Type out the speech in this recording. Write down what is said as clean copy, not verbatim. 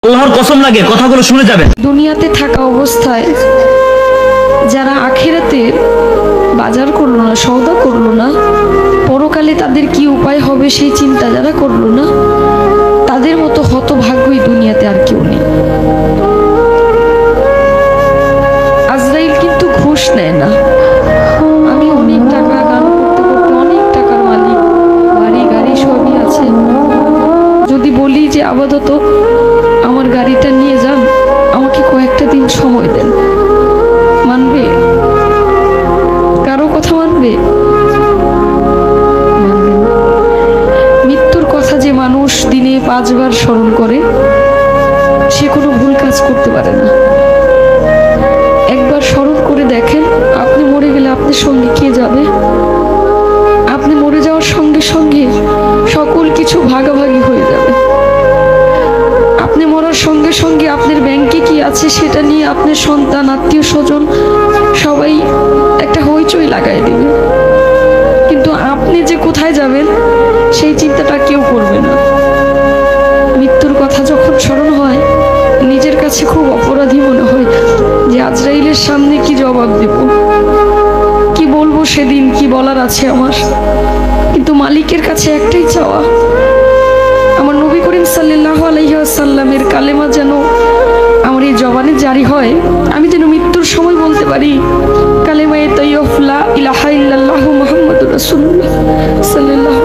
আল্লাহর কসম লাগে কথাগুলো শুনে যাবেন। দুনিয়াতে থাকা অবস্থায় যারা আখিরাতের বাজার করলো না, সওদা করলো না, পরকালে তাদের কি উপায় হবে সেই চিন্তা যারা করলো না, তাদের মতো হতভাগ্যই দুনিয়াতে আর কেউ নেই। আজরাইল কিন্তু ঘুষ নেয় না। আমি অনেক টাকা গান করতে করতে অনেক টাকার মালিক, বাড়ি গাড়ি সবই আছে, যদি বলি যে আপাতত আমার গাড়িটা নিয়ে যান, আমাকে কয়েকটা দিন সময় দেন, মানবে? কারো কথা মানবে? মানবে না। মৃত্যুর কথা যে মানুষ দিনে 5 বার স্মরণ করে, সে কোনো ভুল কাজ করতে পারে না। একবার স্মরণ করে দেখেন, আপনি মরে গেলে আপনার সঙ্গে কে যাবে? আপনি মরে যাওয়ার সঙ্গে সঙ্গে সকল কিছু ভাগাভাগি হয়ে যাবে। আপনি মরার সঙ্গে সঙ্গে আপনার ব্যাংকে কি আছে সেটা নিয়ে আপনার সন্তান, আত্মীয় স্বজন সবাই একটা হইচই লাগাই দেবে, কিন্তু আপনি যে কোথায় যাবেন সেই চিন্তাটা কেউ করবে না। মৃত্যুর কথা যখন স্মরণ হয়, নিজের কাছে খুব অপরাধী মনে হয় যে আজরাইলের সামনে কি জবাব দেব, কি বলবো সেদিন, কি বলার আছে আমার। কিন্তু মালিকের কাছে একটাই চাওয়া, আমার নবী করিম সাল্লাল্লাহু আলাইহি ওয়াসাল্লামের কালেমা যেন আমার এই জবানে জারি হয়, আমি যেন মৃত্যুর সময় বলতে পারি কালেমায়ে তাইয়্যিবা লা ইলাহা ইল্লাল্লাহু মুহাম্মাদুর রাসূলুল্লাহ সাল্লাল্লাহু